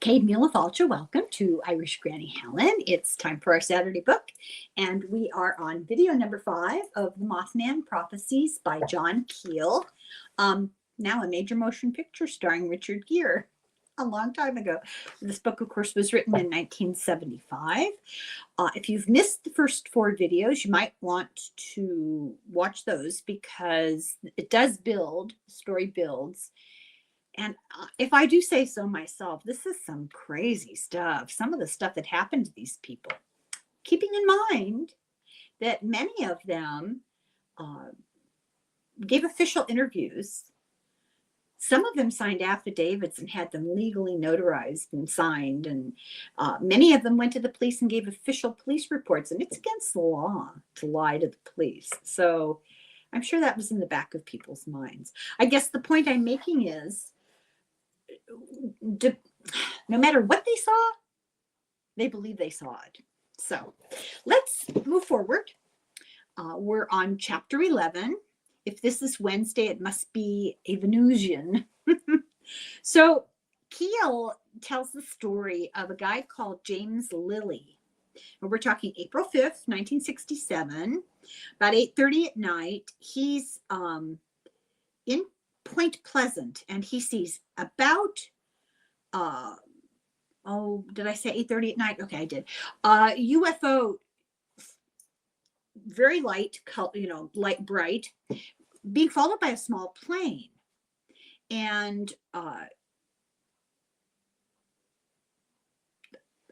Hey, Mila Falcha, welcome to Irish Granny Helen. It's time for our Saturday book, and we are on video number 5 of the Mothman Prophecies by John Keel. Now a major motion picture starring Richard Gere a long time ago. This book, of course, was written in 1975. If you've missed the first 4 videos, you might want to watch those because it does build, the story builds. And if I do say so myself, this is some crazy stuff. Some of the stuff that happened to these people. Keeping in mind that many of them gave official interviews. Some of them signed affidavits and had them legally notarized and signed. And many of them went to the police and gave official police reports. And it's against the law to lie to the police. So I'm sure that was in the back of people's minds. I guess the point I'm making is, no matter what they saw, they believe they saw it. So let's move forward. We're on chapter 11. If this is Wednesday, it must be a Venusian. So Keel tells the story of a guy called James Lilly. And we're talking April 5th, 1967, about 8:30 at night. He's in Point Pleasant, and he sees about did I say 8:30 at night? Okay, I did. UFO, very light, light bright, being followed by a small plane. And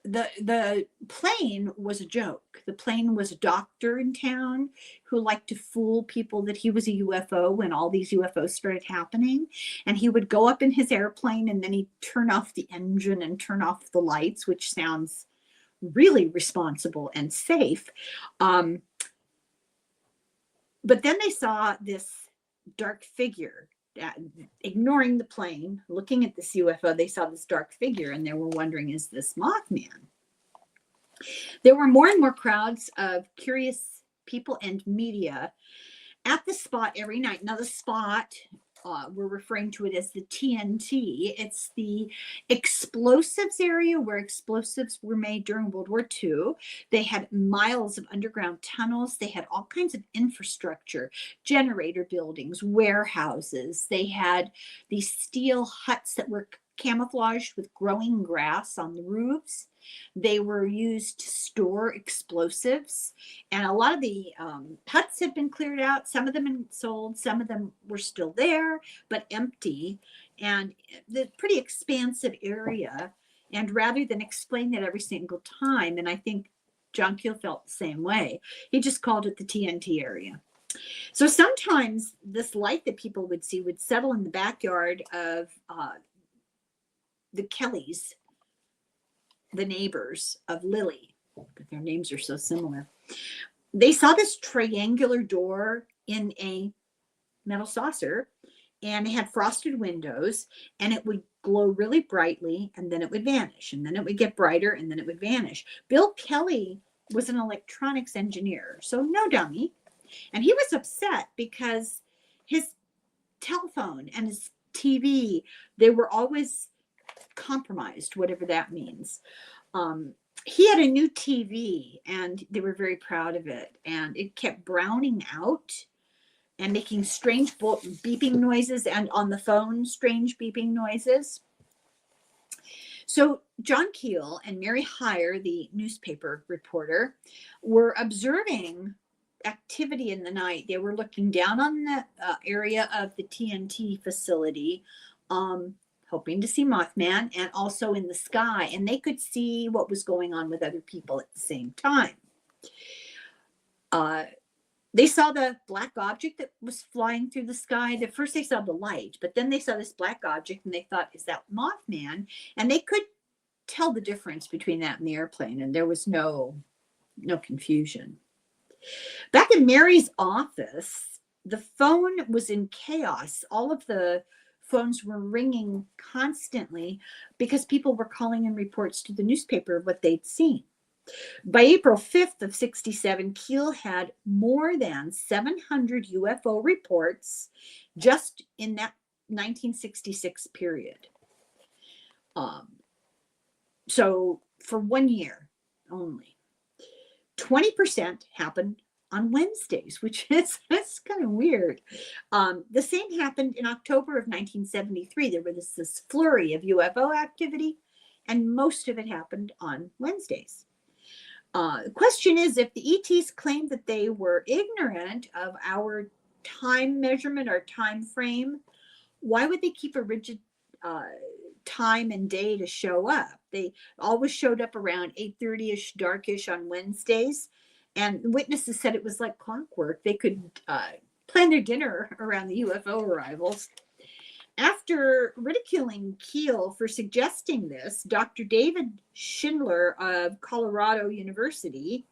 the plane was a joke. The plane was a doctor in town who liked to fool people that he was a UFO when all these UFOs started happening. And he would go up in his airplane and then he'd turn off the engine and turn off the lights, which sounds really responsible and safe. But then they saw this dark figure. Ignoring the plane, looking at this UFO, they saw this dark figure and they were wondering, is this Mothman? There were more and more crowds of curious people and media at the spot every night. Now, the spot, we're referring to it as the TNT. It's the explosives area where explosives were made during World War II. They had miles of underground tunnels. They had all kinds of infrastructure, generator buildings, warehouses. They had these steel huts that were camouflaged with growing grass on the roofs. They were used to store explosives, and a lot of the huts had been cleared out. Some of them had sold, some of them were still there, but empty, and the pretty expansive area. And rather than explain that every single time, and I think John Keel felt the same way, he just called it the TNT area. So sometimes this light that people would see would settle in the backyard of the Kellys, the neighbors of Lily, but their names are so similar. They saw this triangular door in a metal saucer, and it had frosted windows, and it would glow really brightly, and then it would vanish, and then it would get brighter, and then it would vanish. Bill Kelly was an electronics engineer, so no dummy, and he was upset because his telephone and his TV, they were always compromised, whatever that means. He had a new TV and they were very proud of it, and it kept browning out and making strange beeping noises, and on the phone, strange beeping noises. So John Keel and Mary Heyer, the newspaper reporter, were observing activity in the night. They were looking down on the area of the TNT facility, hoping to see Mothman, and also in the sky, and they could see what was going on with other people at the same time. They saw the black object that was flying through the sky. At first they saw the light, but then they saw this black object and they thought, is that Mothman? And they could tell the difference between that and the airplane, and there was no confusion. Back in Mary's office, the phone was in chaos. All of the phones were ringing constantly because people were calling in reports to the newspaper of what they'd seen. By April 5th of 67, Keel had more than 700 UFO reports just in that 1966 period. So for 1 year only, 20% happened on Wednesdays, which is that's kind of weird. The same happened in October of 1973. There was this flurry of UFO activity, and most of it happened on Wednesdays. The question is, if the ETs claimed that they were ignorant of our time measurement or time frame, why would they keep a rigid time and day to show up? They always showed up around 8:30ish, darkish on Wednesdays, and witnesses said it was like clockwork. They could plan their dinner around the UFO arrivals. After ridiculing Keel for suggesting this, Dr. David Schindler of Colorado University,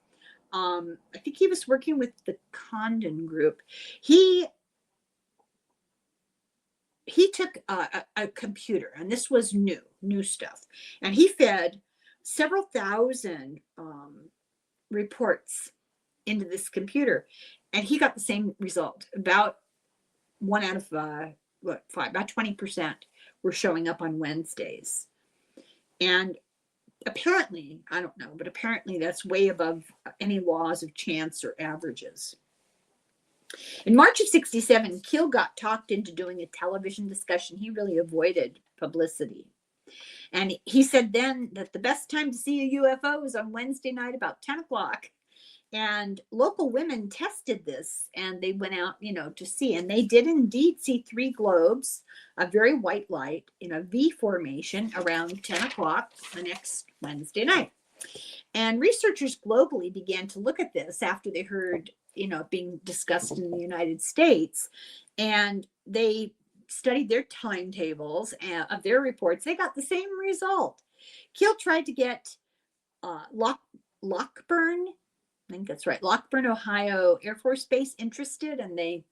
I think he was working with the Condon group, he took a computer, and this was new stuff, and he fed several thousand reports into this computer, and he got the same result. About 1 out of 5, about 20% were showing up on Wednesdays. And apparently, I don't know, but apparently that's way above any laws of chance or averages. In March of 67, Keel got talked into doing a television discussion. He really avoided publicity. And he said then that the best time to see a UFO was on Wednesday night about 10 o'clock. And local women tested this, and they went out, to see. And they did indeed see 3 globes of very white light in a V formation around 10 o'clock the next Wednesday night. And researchers globally began to look at this after they heard, being discussed in the United States. And they studied their timetables of their reports. They got the same result. Keel tried to get Lockburn, I think that's right, Lockburn, Ohio Air Force Base interested, and they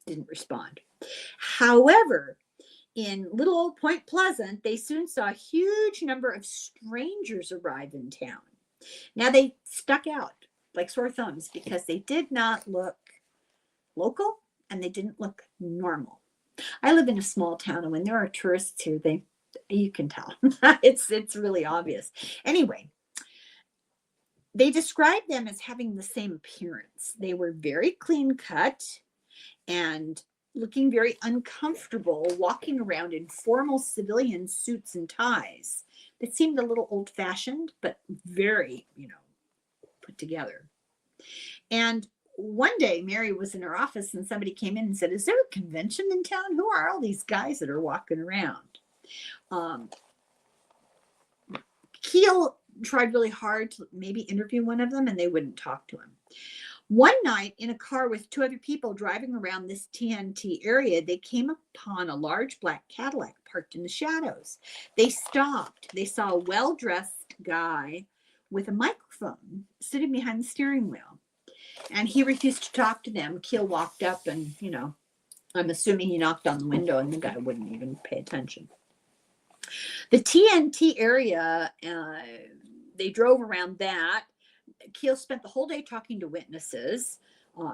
didn't respond. However, in little old Point Pleasant, they soon saw a huge number of strangers arrive in town. Now, they stuck out like sore thumbs because they did not look local and they didn't look normal. I live in a small town, and when there are tourists here, you can tell. It's really obvious. Anyway, they described them as having the same appearance. They were very clean cut and looking very uncomfortable, walking around in formal civilian suits and ties that seemed a little old-fashioned, but very, put together. And one day, Mary was in her office, and somebody came in and said, "Is there a convention in town? Who are all these guys that are walking around?" Keel tried really hard to maybe interview one of them, and they wouldn't talk to him. One night, in a car with 2 other people driving around this TNT area, they came upon a large black Cadillac parked in the shadows. They stopped. They saw a well-dressed guy with a microphone sitting behind the steering wheel, and he refused to talk to them. Keel walked up, and, I'm assuming he knocked on the window, and the guy wouldn't even pay attention. The TNT area, they drove around that. Keel spent the whole day talking to witnesses.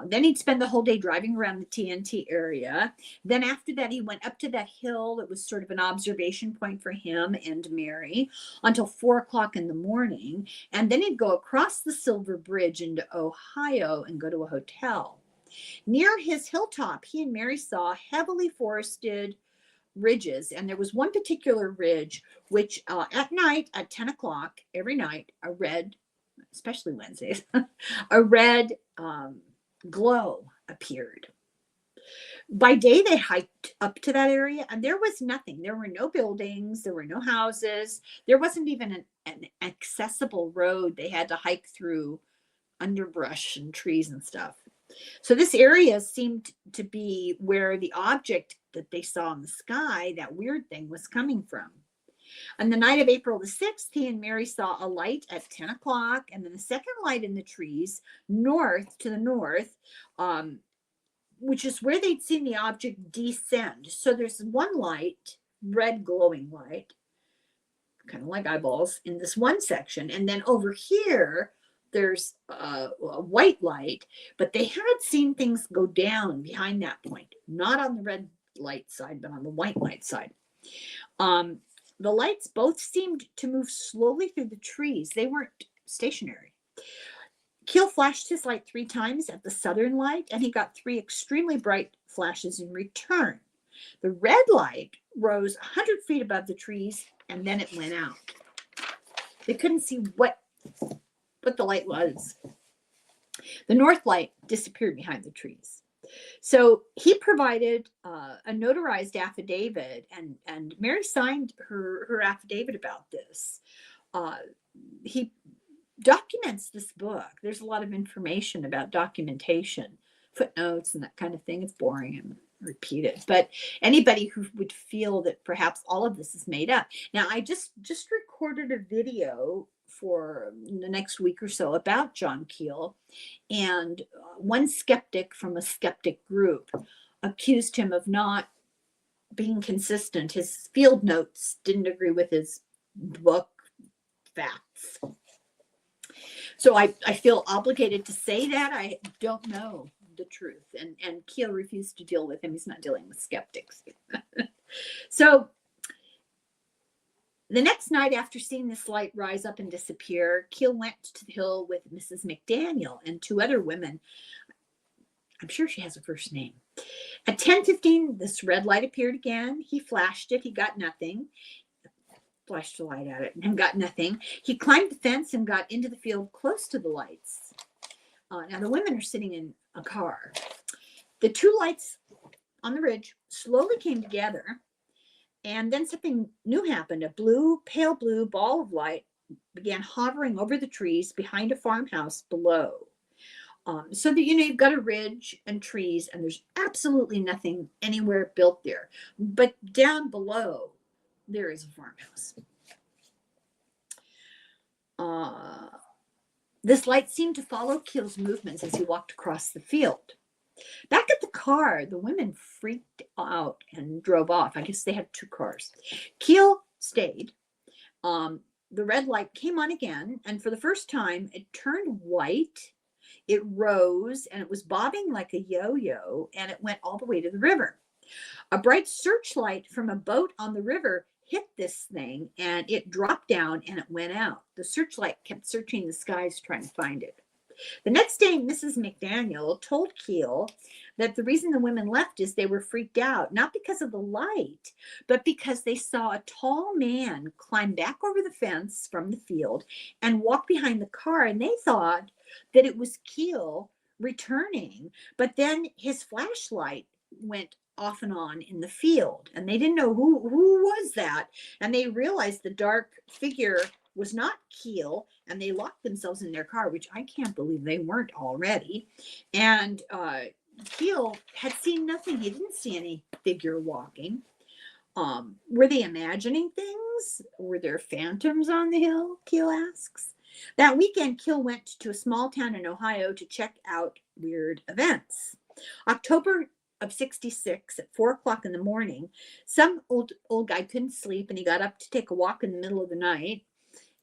Then he'd spend the whole day driving around the TNT area. Then after that, he went up to that hill that was sort of an observation point for him and Mary until 4 o'clock in the morning. And then he'd go across the Silver Bridge into Ohio and go to a hotel. Near his hilltop, he and Mary saw heavily forested ridges, and there was one particular ridge which at night at 10 o'clock every night, a red, especially Wednesdays, a red glow appeared. By day, they hiked up to that area, and there was nothing. There were no buildings, there were no houses, there wasn't even an accessible road. They had to hike through underbrush and trees and stuff. So this area seemed to be where the object that they saw in the sky, that weird thing, was coming from. On the night of April the 6th, he and Mary saw a light at 10 o'clock, and then a second light in the trees to the north, which is where they'd seen the object descend. So there's one light, red glowing light, kind of like eyeballs, in this one section. And then over here, there's a white light, but they had seen things go down behind that point, not on the red light side, but on the white light side. The lights both seemed to move slowly through the trees. They weren't stationary. Keel flashed his light 3 times at the southern light, and he got 3 extremely bright flashes in return. The red light rose 100 feet above the trees, and then it went out. They couldn't see what the light was. The north light disappeared behind the trees. So he provided a notarized affidavit, and Mary signed her affidavit about this. He documents this book. There's a lot of information about documentation, footnotes, and that kind of thing. It's boring and repeated, but anybody who would feel that perhaps all of this is made up. Now, I just recorded a video for the next week or so about John Keel, and one skeptic from a skeptic group accused him of not being consistent. His field notes didn't agree with his book facts. So I feel obligated to say that. I don't know the truth. And Keel refused to deal with him. He's not dealing with skeptics. So the next night, after seeing this light rise up and disappear, Keel went to the hill with Mrs. McDaniel and 2 other women. I'm sure she has a first name. At 10:15, this red light appeared again. He flashed it. He got nothing. Flashed the light at it and got nothing. He climbed the fence and got into the field close to the lights. Now the women are sitting in a car. The 2 lights on the ridge slowly came together, and then something new happened. A pale blue ball of light began hovering over the trees behind a farmhouse below. So that, you've got a ridge and trees, and there's absolutely nothing anywhere built there. But down below, there is a farmhouse. This light seemed to follow Keel's movements as he walked across the field. Back at the car, the women freaked out and drove off. I guess they had 2 cars. Keel stayed. The red light came on again, and for the first time, it turned white. It rose, and it was bobbing like a yo-yo, and it went all the way to the river. A bright searchlight from a boat on the river hit this thing, and it dropped down and it went out. The searchlight kept searching the skies trying to find it. The next day, Mrs. McDaniel told Keel that the reason the women left is they were freaked out, not because of the light, but because they saw a tall man climb back over the fence from the field and walk behind the car, and they thought that it was Keel returning, but then his flashlight went off and on in the field, and they didn't know who was that, and they realized the dark figure was not Keel, and they locked themselves in their car, which I can't believe they weren't already. And Keel had seen nothing. He didn't see any figure walking. Were they imagining things? Were there phantoms on the hill? Keel asks. That weekend, Keel went to a small town in Ohio to check out weird events. October of 66, at 4 o'clock in the morning, some old guy couldn't sleep, and he got up to take a walk in the middle of the night,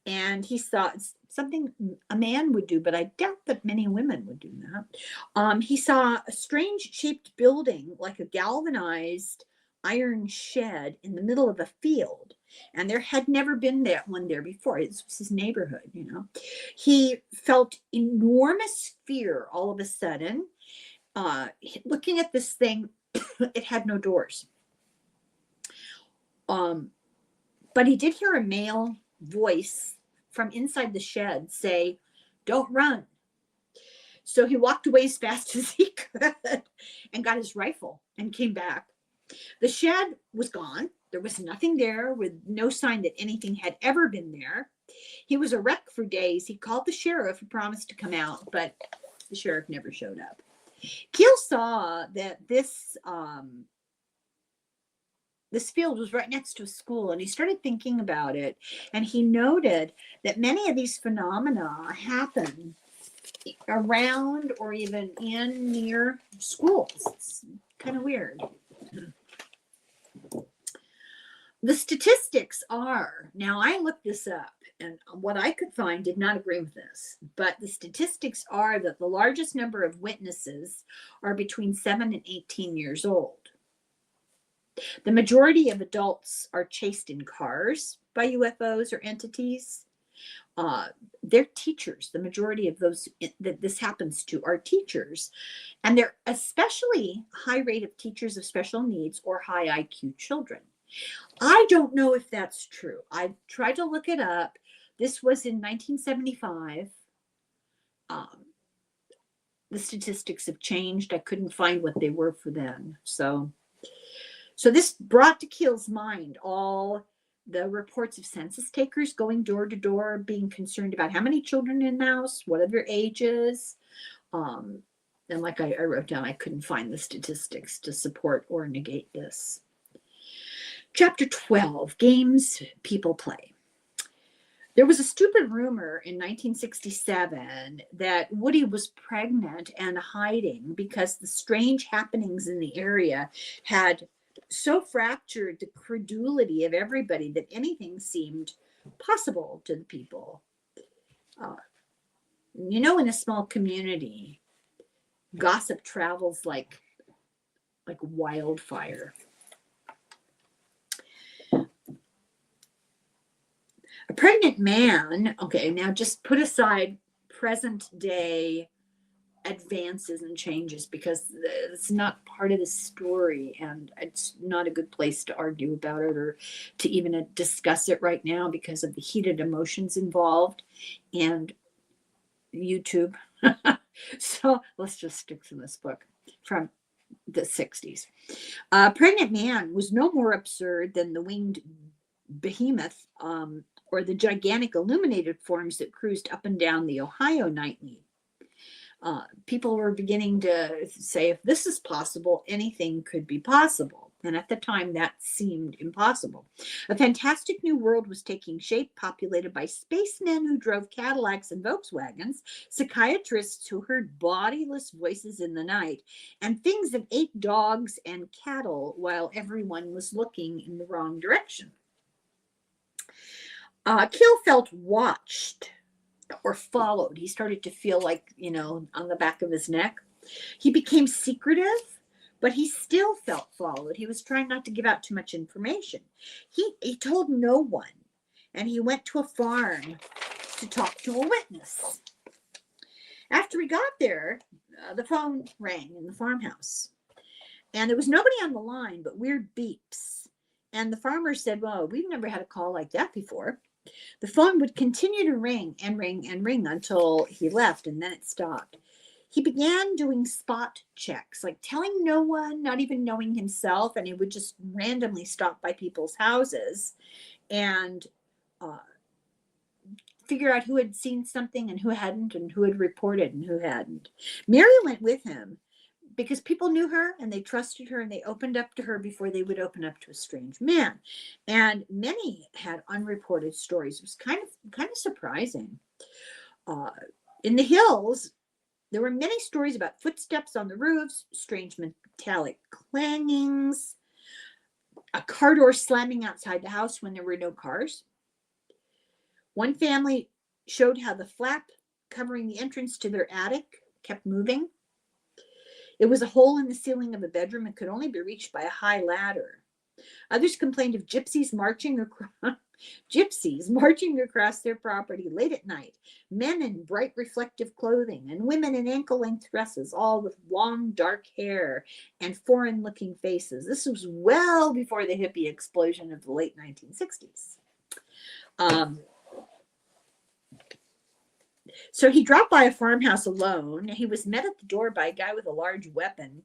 and he saw something a man would do, but I doubt that many women would do that. He saw a strange shaped building, like a galvanized iron shed in the middle of a field, and there had never been that one there before. It was his neighborhood, He felt enormous fear all of a sudden. Looking at this thing, it had no doors. But he did hear a male voice from inside the shed say, "Don't run." So he walked away as fast as he could and got his rifle and came back. The shed was gone. There was nothing there, with no sign that anything had ever been there. He was a wreck for days. He called the sheriff, who promised to come out, but the sheriff never showed up. Keel saw that this field was right next to a school, and he started thinking about it, and he noted that many of these phenomena happen around or even near schools. It's kind of weird. The statistics are, now I looked this up, and what I could find did not agree with this, but the statistics are that the largest number of witnesses are between 7 and 18 years old. The majority of adults are chased in cars by UFOs or entities. They're teachers. The majority of those that this happens to are teachers. And they're especially high rate of teachers of special needs or high IQ children. I don't know if that's true. I tried to look it up. This was in 1975. The statistics have changed. I couldn't find what they were for then. So this brought to Keel's mind all the reports of census takers going door to door, being concerned about how many children in the house, what are their ages. And like I wrote down, I couldn't find the statistics to support or negate this. Chapter 12, games people play. There was a stupid rumor in 1967 that Woody was pregnant and hiding because the strange happenings in the area had so fractured the credulity of everybody that anything seemed possible to the people. In a small community, gossip travels like wildfire. A pregnant man, okay, now just put aside present day advances and changes because it's not part of the story and it's not a good place to argue about it or to even discuss it right now because of the heated emotions involved and YouTube. So let's just stick to this book from the 60s. A pregnant man was no more absurd than the winged behemoth or the gigantic illuminated forms that cruised up and down the Ohio nightly. People were beginning to say, if this is possible, anything could be possible. And at the time, that seemed impossible. A fantastic new world was taking shape, populated by spacemen who drove Cadillacs and Volkswagens, psychiatrists who heard bodiless voices in the night, and things that ate dogs and cattle while everyone was looking in the wrong direction. Keel felt watched or followed. He started to feel like, on the back of his neck. He became secretive, but he still felt followed. He was trying not to give out too much information. He told no one, and he went to a farm to talk to a witness. After he got there, the phone rang in the farmhouse, and there was nobody on the line but weird beeps. And the farmer said, well, we've never had a call like that before. The phone would continue to ring and ring and ring until he left, and then it stopped. He began doing spot checks, like telling no one, not even knowing himself, and he would just randomly stop by people's houses and figure out who had seen something and who hadn't, and who had reported and who hadn't. Mary went with him because people knew her and they trusted her and they opened up to her before they would open up to a strange man. And many had unreported stories. It was kind of surprising. In the hills, there were many stories about footsteps on the roofs, strange metallic clangings, a car door slamming outside the house when there were no cars. One family showed how the flap covering the entrance to their attic kept moving. It was a hole in the ceiling of a bedroom and could only be reached by a high ladder. Others complained of gypsies marching across their property late at night, men in bright reflective clothing and women in ankle-length dresses, all with long dark hair and foreign-looking faces. This was well before the hippie explosion of the late 1960s. So he dropped by a farmhouse alone. He was met at the door by a guy with a large weapon,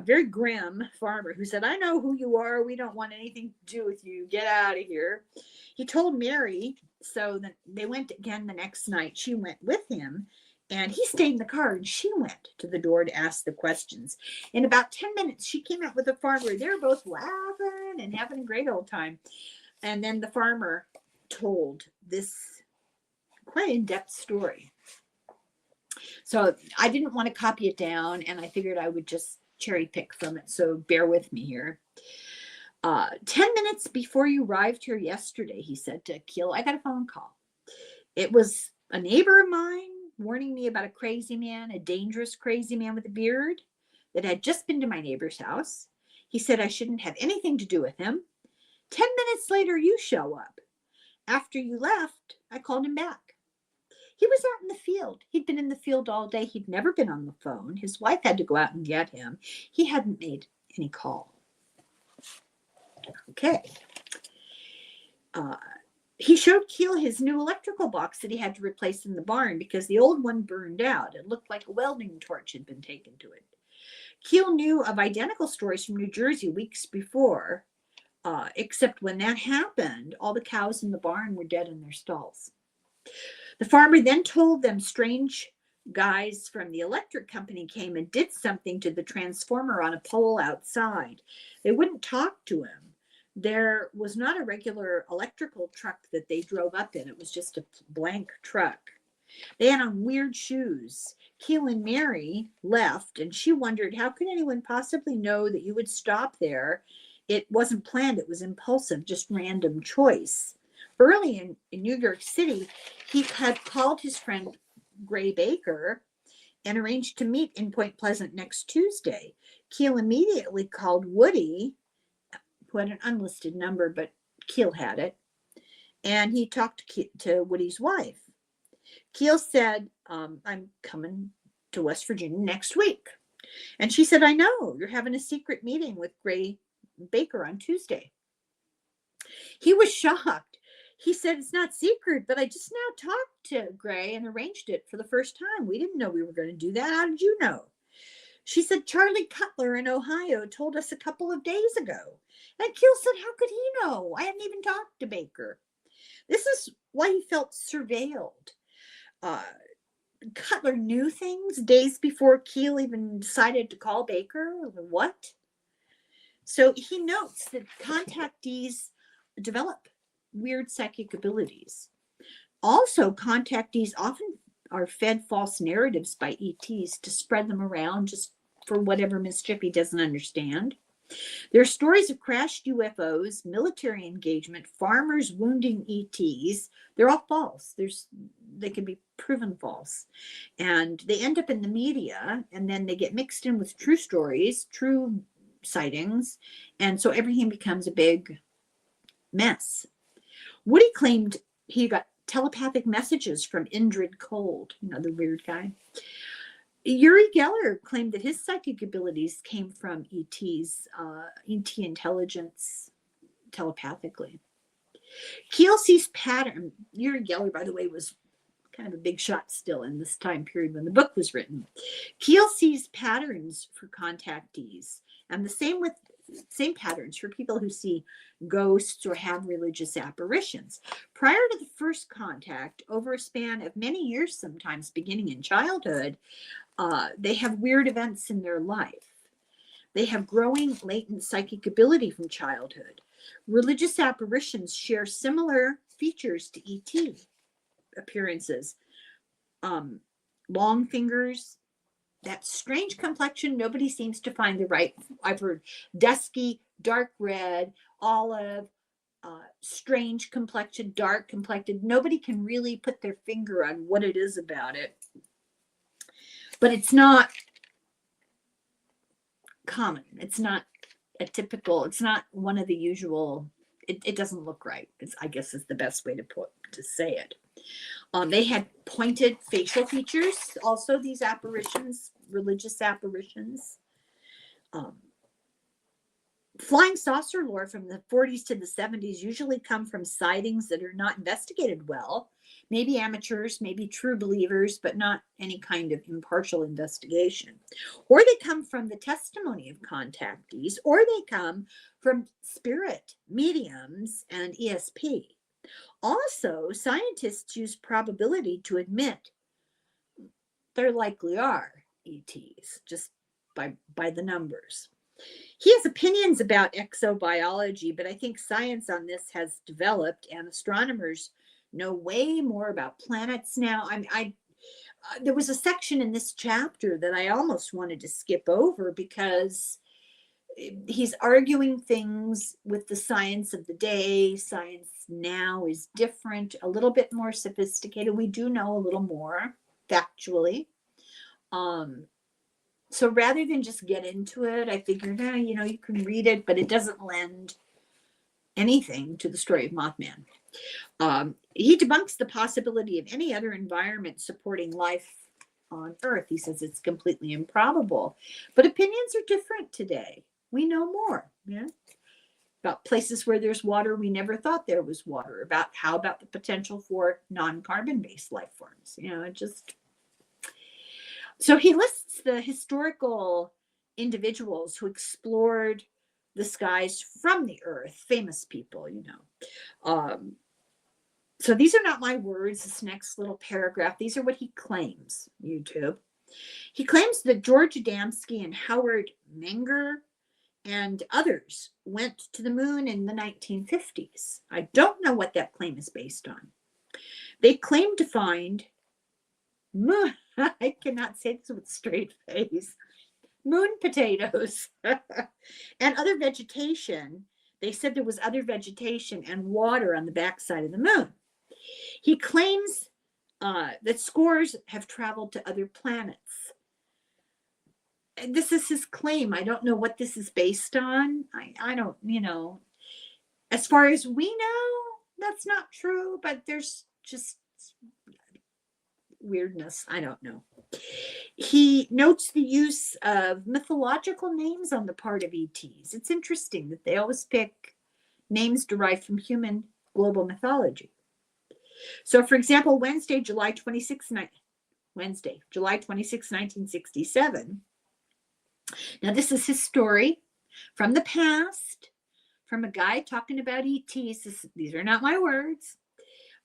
very grim farmer who said, I know who you are. We don't want anything to do with you. Get out of here. He told Mary, so that they went again the next night. She went with him, and he stayed in the car, and she went to the door to ask the questions. In about 10 minutes, she came out with the farmer. They were both laughing and having a great old time. And then the farmer told this quite in-depth story. So I didn't want to copy it down, and I figured I would just cherry pick from it. So bear with me here. 10 minutes before you arrived here yesterday, he said to Keel, I got a phone call. It was a neighbor of mine warning me about a crazy man, a dangerous crazy man with a beard that had just been to my neighbor's house. He said I shouldn't have anything to do with him. 10 minutes later, you show up. After you left, I called him back. He was out in the field. He'd been in the field all day. He'd never been on the phone. His wife had to go out and get him. He hadn't made any call. Okay. He showed Keel his new electrical box that he had to replace in the barn because the old one burned out. It looked like a welding torch had been taken to it. Keel knew of identical stories from New Jersey weeks before, except when that happened, all the cows in the barn were dead in their stalls. The farmer then told them strange guys from the electric company came and did something to the transformer on a pole outside. They wouldn't talk to him. There was not a regular electrical truck that they drove up in. It was just a blank truck. They had on weird shoes. Keel and Mary left, and she wondered, how could anyone possibly know that you would stop there? It wasn't planned. It was impulsive, just random choice. Early in New York City, he had called his friend Gray Baker and arranged to meet in Point Pleasant next Tuesday. Keel immediately called Woody, who had an unlisted number, but Keel had it, and he talked to Woody's wife. Keel said, I'm coming to West Virginia next week. And she said, I know, you're having a secret meeting with Gray Baker on Tuesday. He was shocked. He said, it's not secret, but I just now talked to Gray and arranged it for the first time. We didn't know we were going to do that. How did you know? She said, Charlie Cutler in Ohio told us a couple of days ago. And Keel said, how could he know? I hadn't even talked to Baker. This is why he felt surveilled. Cutler knew things days before Keel even decided to call Baker. What? So he notes that contactees develop weird psychic abilities. Also, contactees often are fed false narratives by ETs to spread them around just for whatever mischief he doesn't understand. There are stories of crashed UFOs, military engagement, farmers wounding ETs. They're all false. They can be proven false. And they end up in the media, and then they get mixed in with true stories, true sightings. And so everything becomes a big mess. Woody claimed he got telepathic messages from Indrid Cold, the weird guy. Uri Geller claimed that his psychic abilities came from ETs, ET intelligence telepathically. Keel sees pattern. Uri Geller, by the way, was kind of a big shot still in this time period when the book was written. Keel sees patterns for contactees, and the same patterns for people who see ghosts or have religious apparitions. Prior to the first contact, over a span of many years, sometimes beginning in childhood, they have weird events in their life. They have growing latent psychic ability from childhood. Religious apparitions share similar features to ET appearances. Long fingers, that strange complexion, nobody seems to find the right. I've heard dusky, dark red, olive, strange complexion, dark complected. Nobody can really put their finger on what it is about it. But it's not common. It's not a typical, it's not one of the usual, it doesn't look right. I guess is the best way to say it. They had pointed facial features. Also, these apparitions, religious apparitions. Flying saucer lore from the 40s to the 70s usually come from sightings that are not investigated well. Maybe amateurs, maybe true believers, but not any kind of impartial investigation. Or they come from the testimony of contactees, or they come from spirit mediums and ESP. Also, scientists use probability to admit there likely are ETs, just by the numbers. He has opinions about exobiology, but I think science on this has developed, and astronomers know way more about planets now. There was a section in this chapter that I almost wanted to skip over because he's arguing things with the science of the day. Science now is different, a little bit more sophisticated. We do know a little more factually. So rather than just get into it, I figured, you can read it, but it doesn't lend anything to the story of Mothman. He debunks the possibility of any other environment supporting life on Earth. He says it's completely improbable, but opinions are different today. We know more, about places where there's water we never thought there was water. How about the potential for non-carbon based life forms? So he lists the historical individuals who explored the skies from the Earth, famous people, So these are not my words, this next little paragraph. These are what he claims, YouTube. He claims that George Adamski and Howard Menger and others went to the moon in the 1950s. I don't know what that claim is based on. They claim to find moon. I cannot say this with a straight face. Moon potatoes and other vegetation. They said there was other vegetation and water on the backside of the moon. He claims that scores have traveled to other planets. And this is his claim. I don't know what this is based on. I don't, as far as we know, that's not true, but there's just weirdness. I don't know. He notes the use of mythological names on the part of ETs. It's interesting that they always pick names derived from human global mythology. So, for example, Wednesday, July 26, 1967. Now, this is his story from the past, from a guy talking about ETs. These are not my words.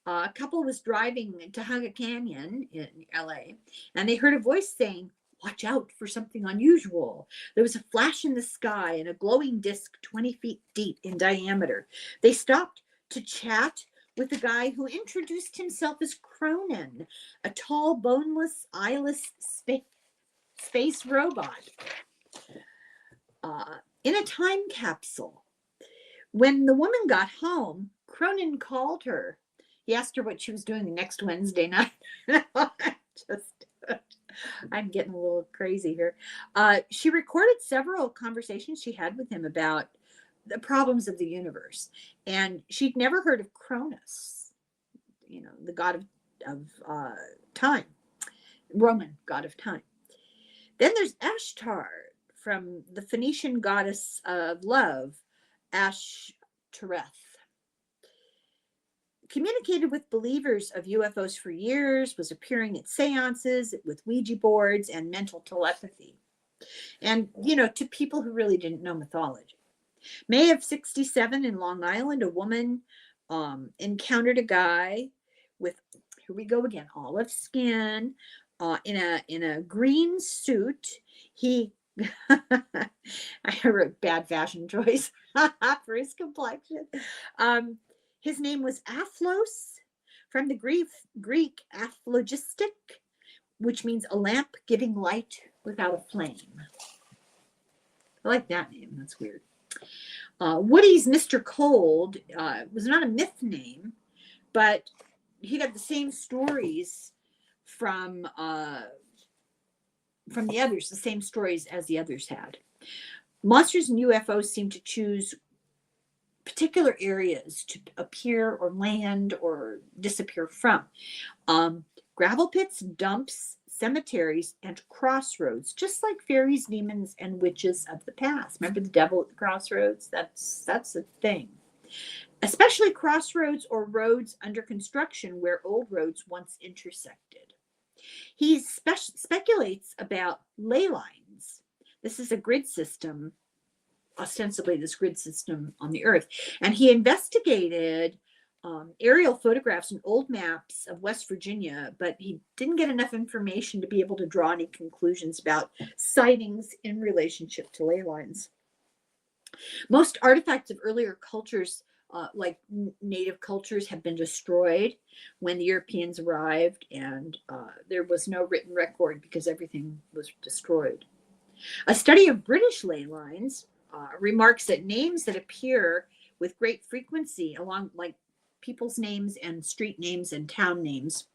A couple was driving to Tioga Canyon in LA, and they heard a voice saying, "Watch out for something unusual." There was a flash in the sky and a glowing disc 20 feet deep in diameter. They stopped to chat with a guy who introduced himself as Cronin, a tall, boneless, eyeless space robot in a time capsule. When the woman got home, Cronin called her. He asked her what she was doing the next Wednesday night. I'm getting a little crazy here. She recorded several conversations she had with him about the problems of the universe. And she'd never heard of Cronus, the god of time, Roman god of time. Then there's Ashtar, from the Phoenician goddess of love, Ashtoreth. Communicated with believers of UFOs for years, was appearing at seances with Ouija boards and mental telepathy. And, to people who really didn't know mythology. May of 1967 in Long Island, a woman encountered a guy with, here we go again, olive skin, in a green suit. He, I wrote bad fashion choice for his complexion. His name was Aphlos, from the Greek apphlogistic, which means a lamp giving light without a flame. I like that name. That's weird. Woody's Mr. Cold was not a myth name, but he got the same stories from the others, the same stories as the others had. Monsters and UFOs seem to choose particular areas to appear or land or disappear from. Gravel pits, dumps, cemeteries, and crossroads, just like fairies, demons, and witches of the past. Remember the devil at the crossroads? That's a thing. Especially crossroads or roads under construction where old roads once intersected. He speculates about ley lines. This is a grid system, ostensibly this grid system on the Earth. And he investigated aerial photographs and old maps of West Virginia, but he didn't get enough information to be able to draw any conclusions about sightings in relationship to ley lines. Most artifacts of earlier cultures, like native cultures, have been destroyed when the Europeans arrived, and there was no written record because everything was destroyed. A study of British ley lines remarks that names that appear with great frequency along, like people's names and street names and town names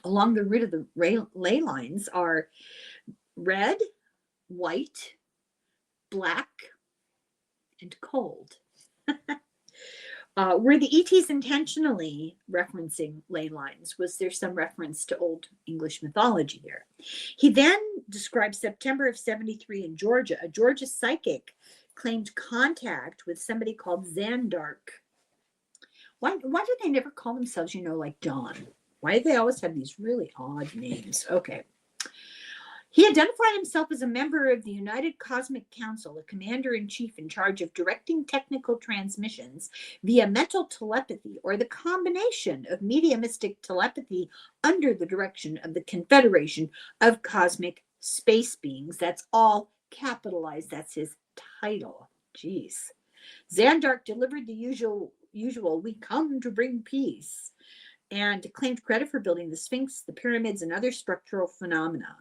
along the route of the ley lines, are red, white, black, and cold. Were the ETs intentionally referencing ley lines? Was there some reference to Old English mythology here? He then described September of 73 in Georgia. A Georgia psychic claimed contact with somebody called Zandark. Why do they never call themselves, like John? Why do they always have these really odd names? Okay. He identified himself as a member of the United Cosmic Council, a commander-in-chief in charge of directing technical transmissions via mental telepathy, or the combination of mediumistic telepathy under the direction of the Confederation of Cosmic Space Beings. That's all capitalized. That's his title. Jeez. Zandark delivered the usual, we come to bring peace, and claimed credit for building the Sphinx, the pyramids, and other structural phenomena.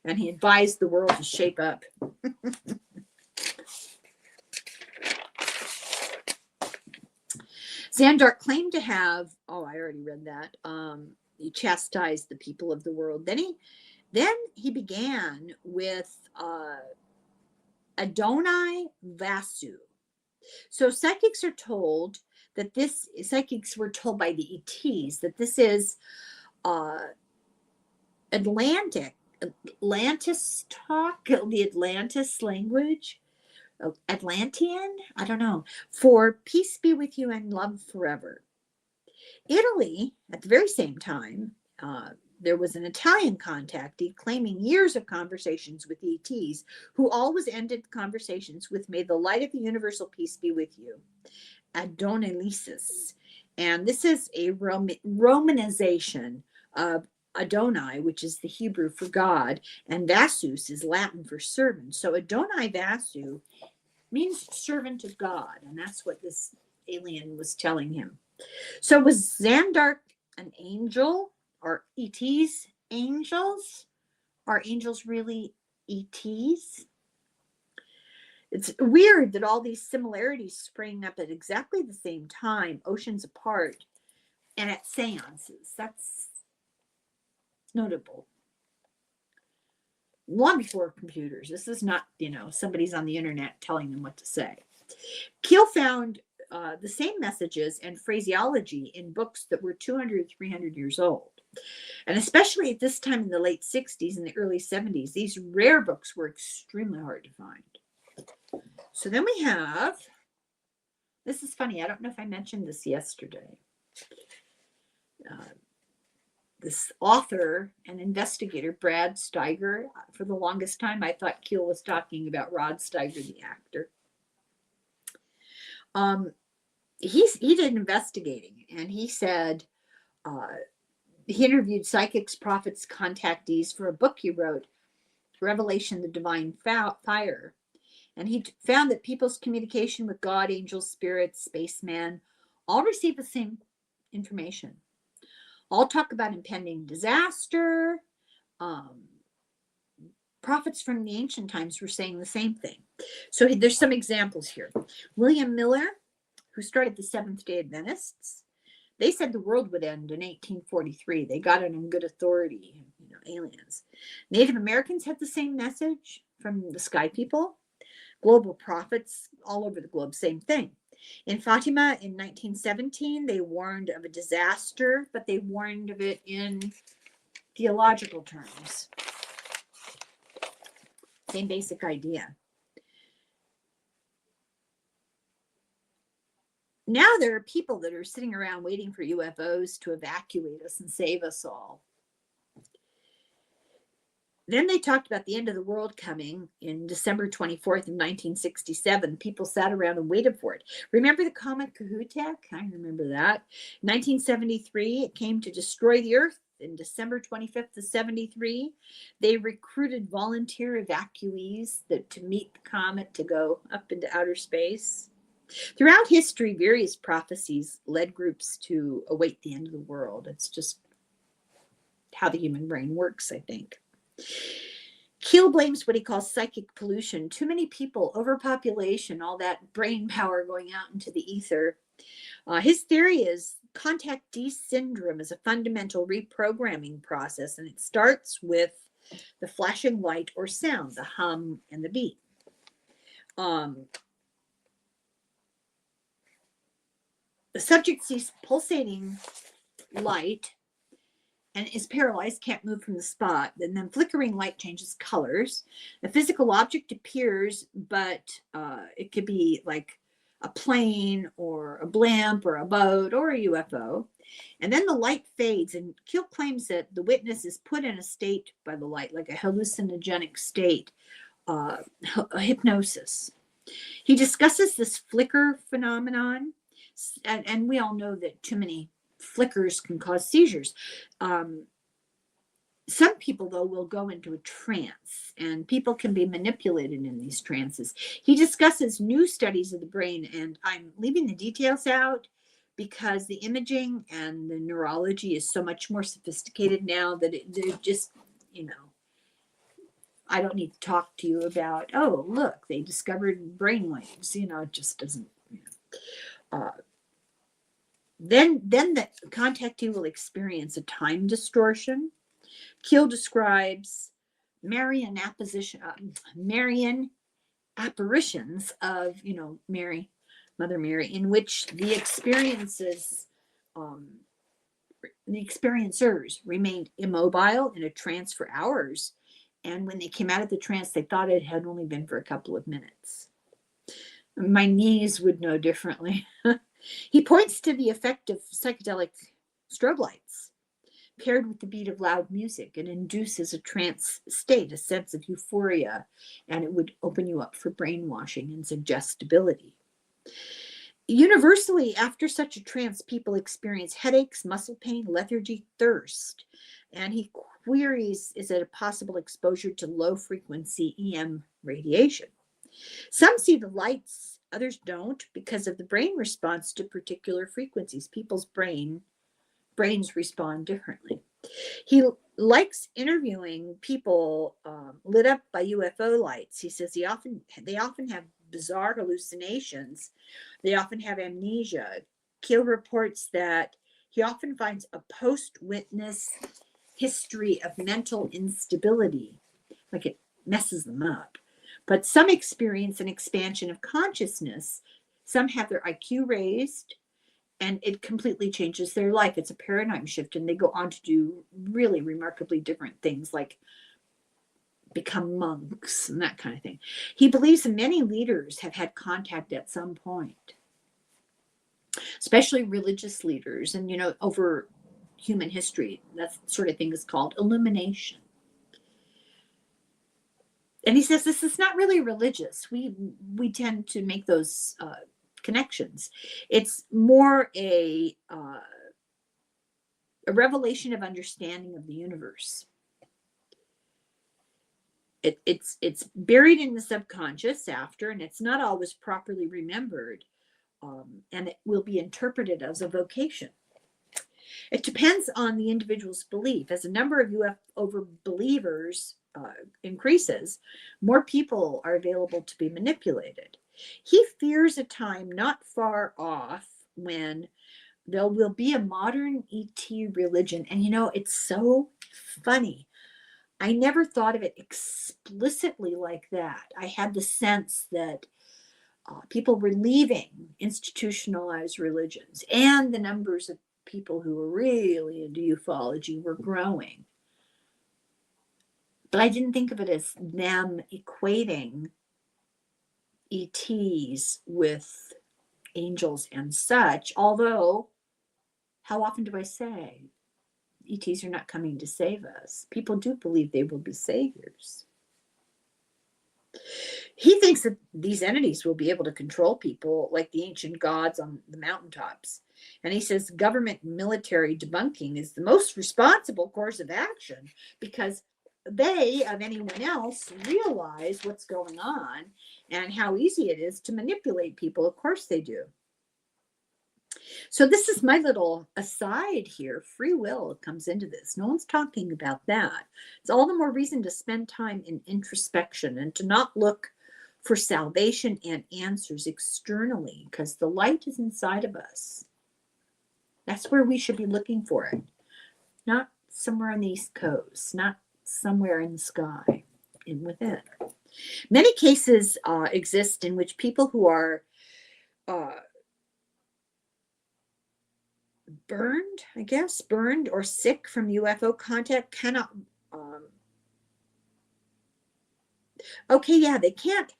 And he advised the world to shape up. Zandark claimed to have, I already read that. He chastised the people of the world. Then he began with Adonai Vasu. So psychics were told by the ETs that this is Atlantis talk, the Atlantis language, Atlantean, I don't know, for peace be with you and love forever. Italy, at the very same time, there was an Italian contactee claiming years of conversations with ETs, who always ended conversations with, may the light of the universal peace be with you, Adonelisis. And this is a Romanization of Adonai, which is the Hebrew for God, and Vasus is Latin for servant. So Adonai Vasu means servant of God, and that's what this alien was telling him. So was Zandark an angel? Are ETs angels? Are angels really ETs? It's weird that all these similarities sprang up at exactly the same time, oceans apart, and at seances. That's notable. Long before computers. This is not, somebody's on the internet telling them what to say. Keel found the same messages and phraseology in books that were 200, 300 years old. And especially at this time in the late 60s and the early 70s, these rare books were extremely hard to find. So then we have, this is funny, I don't know if I mentioned this yesterday. This author and investigator, Brad Steiger, for the longest time, I thought Keel was talking about Rod Steiger, the actor. He did investigating, and he said he interviewed psychics, prophets, contactees for a book he wrote, Revelation, the Divine Fire. And he found that people's communication with God, angels, spirits, spaceman, all receive the same information. All talk about impending disaster. Prophets from the ancient times were saying the same thing. So there's some examples here. William Miller, who started the Seventh-day Adventists, they said the world would end in 1843. They got it on good authority, aliens. Native Americans had the same message from the sky people. Global prophets all over the globe, same thing. In Fatima in 1917, they warned of a disaster, but they warned of it in theological terms. Same basic idea. Now there are people that are sitting around waiting for UFOs to evacuate us and save us all. Then they talked about the end of the world coming in December 24th of 1967. People sat around and waited for it. Remember the comet Kahutek? I remember that. 1973, it came to destroy the Earth. In December 25th of 73, they recruited volunteer evacuees to meet the comet to go up into outer space. Throughout history, various prophecies led groups to await the end of the world. It's just how the human brain works, I think. Keel blames what he calls psychic pollution. Too many people, overpopulation, all that brain power going out into the ether. His theory is contactee syndrome is a fundamental reprogramming process, and it starts with the flashing light or sound, the hum and the beat. The subject sees pulsating light and is paralyzed, can't move from the spot. And then flickering light changes colors. A physical object appears, but it could be like a plane or a blimp or a boat or a UFO. And then the light fades, and Keel claims that the witness is put in a state by the light, like a hallucinogenic state, a hypnosis. He discusses this flicker phenomenon, and we all know that too many flickers can cause seizures. Some people, though, will go into a trance, and people can be manipulated in these trances. He discusses new studies of the brain, and I'm leaving the details out because the imaging and the neurology is so much more sophisticated now that they're just, I don't need to talk to you about, oh, look, they discovered brainwaves. It just doesn't. Then the contactee will experience a time distortion. Keel describes Marian apparitions of, Mary, Mother Mary, in which the experiencers remained immobile in a trance for hours. And when they came out of the trance, they thought it had only been for a couple of minutes. My knees would know differently. He points to the effect of psychedelic strobe lights paired with the beat of loud music. It induces a trance state, a sense of euphoria, and it would open you up for brainwashing and suggestibility. Universally, after such a trance, people experience headaches, muscle pain, lethargy, thirst. And he queries, is it a possible exposure to low-frequency EM radiation? Some see the lights, others don't, because of the brain response to particular frequencies. People's brains respond differently. He likes interviewing people lit up by UFO lights. He says they often have bizarre hallucinations. They often have amnesia. Keel reports that he often finds a post-witness history of mental instability, like it messes them up. But some experience an expansion of consciousness. Some have their IQ raised, and it completely changes their life. It's a paradigm shift, and they go on to do really remarkably different things, like become monks and that kind of thing. He believes that many leaders have had contact at some point, especially religious leaders. And, over human history, that sort of thing is called illumination. And he says this is not really religious. We tend to make those connections. It's more a revelation of understanding of the universe. It's buried in the subconscious after, and it's not always properly remembered, and it will be interpreted as a vocation. It depends on the individual's belief. As the number of UFO believers increases, more people are available to be manipulated. He fears a time not far off when there will be a modern ET religion. And it's so funny. I never thought of it explicitly like that. I had the sense that people were leaving institutionalized religions, and the numbers of people who were really into ufology were growing. But I didn't think of it as them equating ETs with angels and such, although how often do I say ETs are not coming to save us? People do believe they will be saviors. He thinks that these entities will be able to control people like the ancient gods on the mountaintops. And he says government military debunking is the most responsible course of action because they, of anyone else, realize what's going on and how easy it is to manipulate people. Of course they do. So this is my little aside here. Free will comes into this. No one's talking about that. It's all the more reason to spend time in introspection and to not look for salvation and answers externally, because the light is inside of us. That's where we should be looking for it. Not somewhere on the East Coast, not somewhere in the sky and with it. Many cases exist in which people who are burned or sick from UFO contact cannot, they can't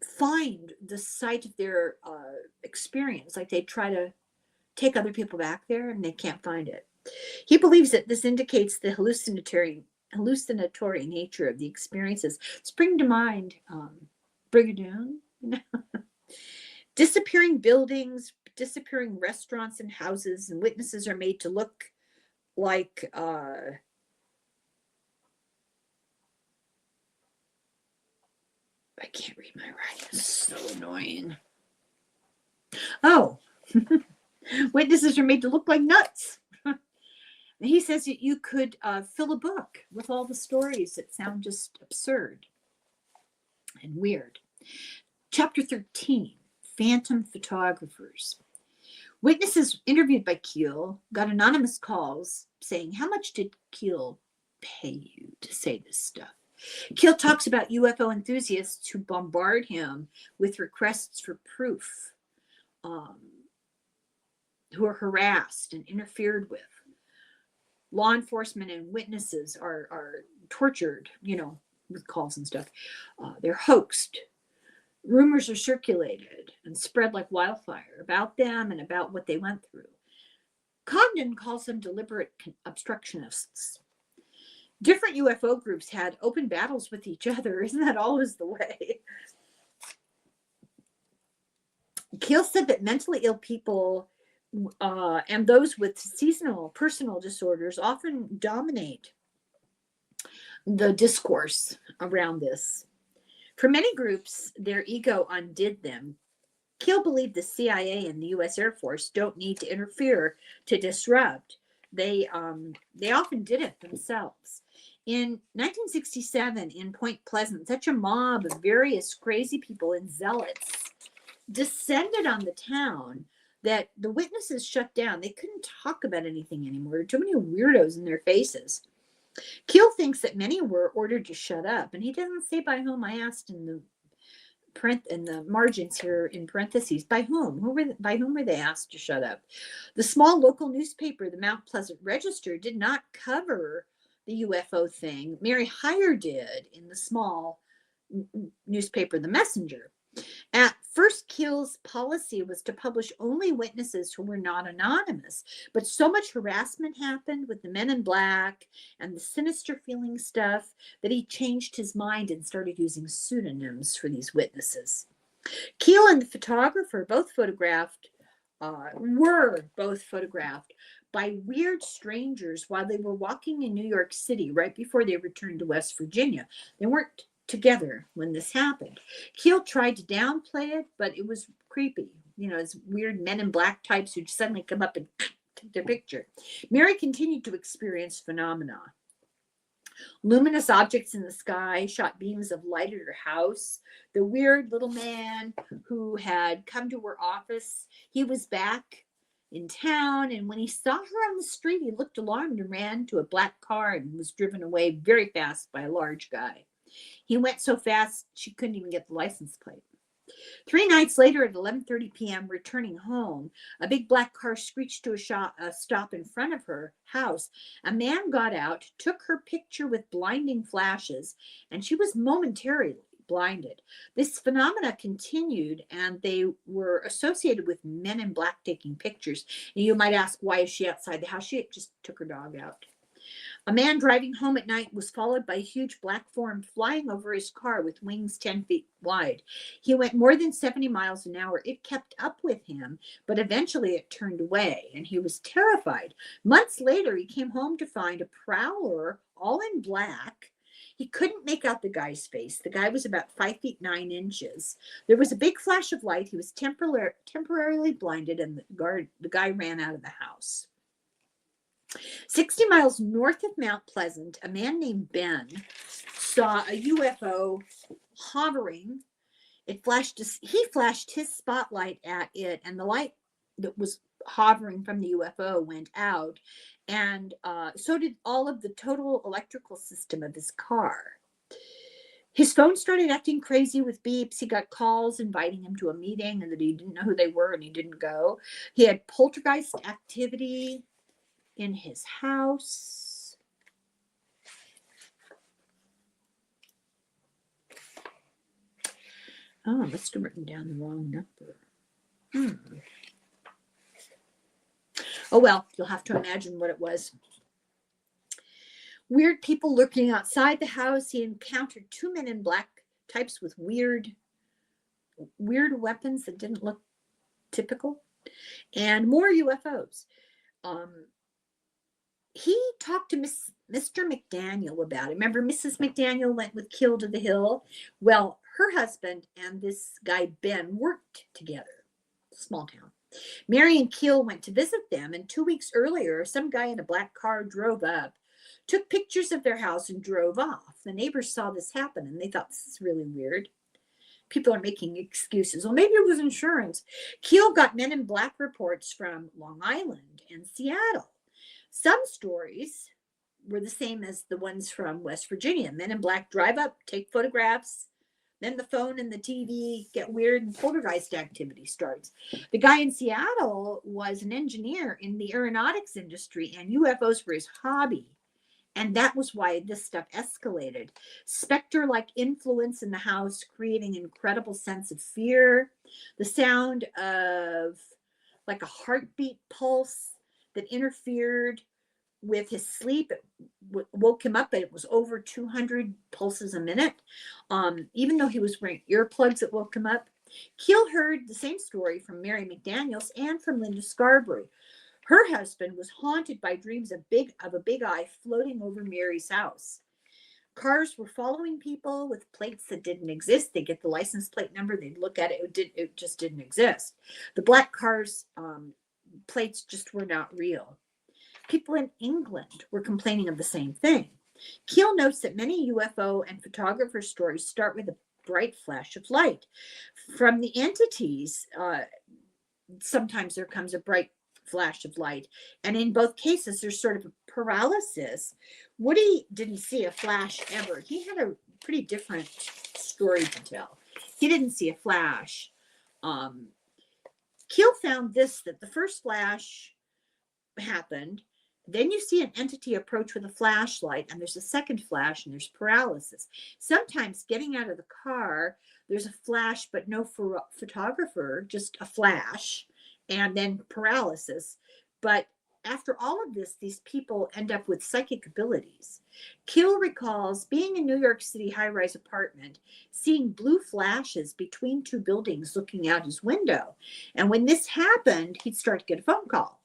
find the site of their experience. Like they try to take other people back there and they can't find it. He believes that this indicates the hallucinatory nature of the experiences. Spring to mind, Brigadoon, disappearing buildings, disappearing restaurants and houses, and witnesses are made to look like I can't read my writing. It's so annoying. Oh, witnesses are made to look like nuts. He says that you could fill a book with all the stories that sound just absurd and weird. Chapter 13, Phantom Photographers. Witnesses interviewed by Keel got anonymous calls saying, how much did Keel pay you to say this stuff? Keel talks about UFO enthusiasts who bombard him with requests for proof, who are harassed and interfered with. Law enforcement and witnesses are tortured, with calls and stuff. They're hoaxed. Rumors are circulated and spread like wildfire about them and about what they went through. Cogden calls them deliberate obstructionists. Different UFO groups had open battles with each other. Isn't that always the way? Keel said that mentally ill people and those with seasonal personal disorders often dominate the discourse around this. For many groups, their ego undid them. Keel believed the CIA and the U.S. Air Force don't need to interfere to disrupt. They often did it themselves. In 1967, in Point Pleasant, such a mob of various crazy people and zealots descended on the town that the witnesses shut down. They couldn't talk about anything anymore. There were too many weirdos in their faces. Keel thinks that many were ordered to shut up, and he doesn't say by whom. I asked in the margins here in parentheses, by whom? By whom were they asked to shut up? The small local newspaper, the Mount Pleasant Register, did not cover the UFO thing. Mary Hyre did in the small newspaper, The Messenger. At first, Keel's policy was to publish only witnesses who were not anonymous, but so much harassment happened with the men in black and the sinister feeling stuff that he changed his mind and started using pseudonyms for these witnesses. Keel and the photographer were both photographed by weird strangers while they were walking in New York City right before they returned to West Virginia. They weren't together when this happened. Keel tried to downplay it, but it was creepy. It's weird men in black types who suddenly come up and take their picture. Mary continued to experience phenomena. Luminous objects in the sky shot beams of light at her house. The weird little man who had come to her office, he was back in town, and when he saw her on the street, he looked alarmed and ran to a black car and was driven away very fast by a large guy. He went so fast she couldn't even get the license plate. 3 nights later at 11:30 p.m., returning home, a big black car screeched to a stop in front of her house. A man got out, took her picture with blinding flashes, and she was momentarily blinded. This phenomena continued, and they were associated with men in black taking pictures. And you might ask, why is she outside the house? She just took her dog out. A man driving home at night was followed by a huge black form flying over his car with wings 10 feet wide. He went more than 70 miles an hour. It kept up with him, but eventually it turned away, and he was terrified. Months later, he came home to find a prowler, all in black. He couldn't make out the guy's face. The guy was about 5 feet 9 inches. There was a big flash of light. He was temporarily blinded, and the guy ran out of the house. 60 miles north of Mount Pleasant, a man named Ben saw a UFO hovering. He flashed his spotlight at it, and the light that was hovering from the UFO went out, and so did all of the total electrical system of his car. His phone started acting crazy with beeps. He got calls inviting him to a meeting and that he didn't know who they were and he didn't go. He had poltergeist activity in his house. Oh, I must have written down the wrong number. Oh, well, you'll have to imagine what it was. Weird people lurking outside the house. He encountered 2 men in black, types with weird weapons that didn't look typical, and more UFOs. He talked to Mr. McDaniel about it. Remember, Mrs. McDaniel went with Keel to the hill? Well, her husband and this guy, Ben, worked together. Small town. Mary and Keel went to visit them, and 2 weeks earlier, some guy in a black car drove up, took pictures of their house, and drove off. The neighbors saw this happen, and they thought, this is really weird. People are making excuses. Well, maybe it was insurance. Keel got Men in Black reports from Long Island and Seattle. Some stories were the same as the ones from West Virginia. Men in Black drive up, take photographs, then the phone and the TV get weird and poltergeist activity starts. The guy in Seattle was an engineer in the aeronautics industry, and UFOs were his hobby. And that was why this stuff escalated. Spectre-like influence in the house, creating an incredible sense of fear. The sound of like a heartbeat pulse that interfered with his sleep. It woke him up, but it was over 200 pulses a minute. Even though he was wearing earplugs, it woke him up. Keel heard the same story from Mary McDaniels and from Linda Scarborough. Her husband was haunted by dreams of a big eye floating over Mary's house. Cars were following people with plates that didn't exist. They get the license plate number, they'd look at it, it just didn't exist. The black cars' plates just were not real. People in England were complaining of the same thing. Keel notes that many UFO and photographer stories start with a bright flash of light. From the entities, sometimes there comes a bright flash of light, and in both cases there's sort of a paralysis. Woody didn't see a flash ever. He had a pretty different story to tell. He didn't see a flash. Keel found this, that the first flash happened, then you see an entity approach with a flashlight, and there's a second flash, and there's paralysis. Sometimes getting out of the car, there's a flash but no photographer, just a flash, and then paralysis. But after all of this, these people end up with psychic abilities. Keel recalls being in New York City high-rise apartment, seeing blue flashes between two buildings looking out his window. And when this happened, he'd start to get a phone call,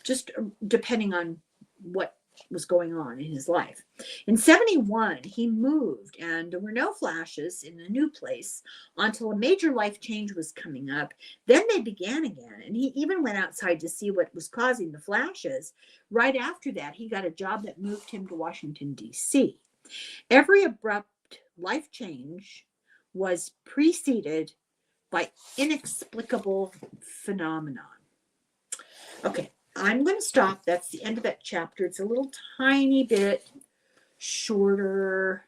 just depending on what was going on in his life. In 1971, he moved, and there were no flashes in the new place until a major life change was coming up. Then they began again, and he even went outside to see what was causing the flashes. Right after that, he got a job that moved him to Washington, D.C. Every abrupt life change was preceded by inexplicable phenomenon. Okay. I'm going to stop. That's the end of that chapter. It's a little tiny bit shorter.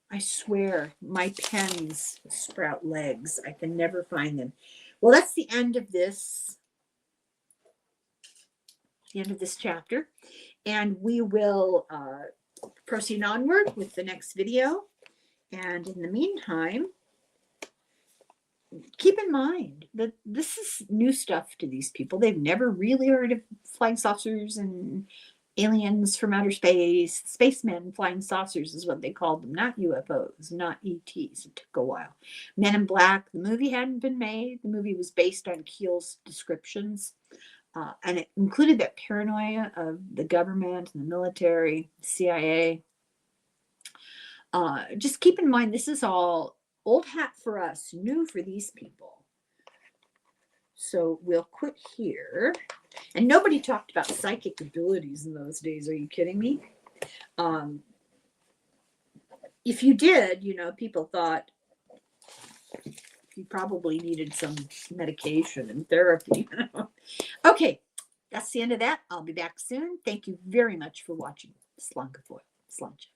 I swear, my pens sprout legs. I can never find them. Well, that's the end of this. The end of this chapter. And we will proceed onward with the next video. And in the meantime, keep in mind that this is new stuff to these people. They've never really heard of flying saucers and aliens from outer space. Spacemen, flying saucers is what they called them, not UFOs, not ETs. It took a while. Men in Black, the movie hadn't been made. The movie was based on Keel's descriptions. And it included that paranoia of the government and the military, CIA. Just keep in mind, this is all old hat for us, new for these people. So we'll quit here. And nobody talked about psychic abilities in those days. Are you kidding me? If you did, people thought He probably needed some medication and therapy. Okay, that's the end of that. I'll be back soon. Thank you very much for watching. Slunkafoy. Slunch.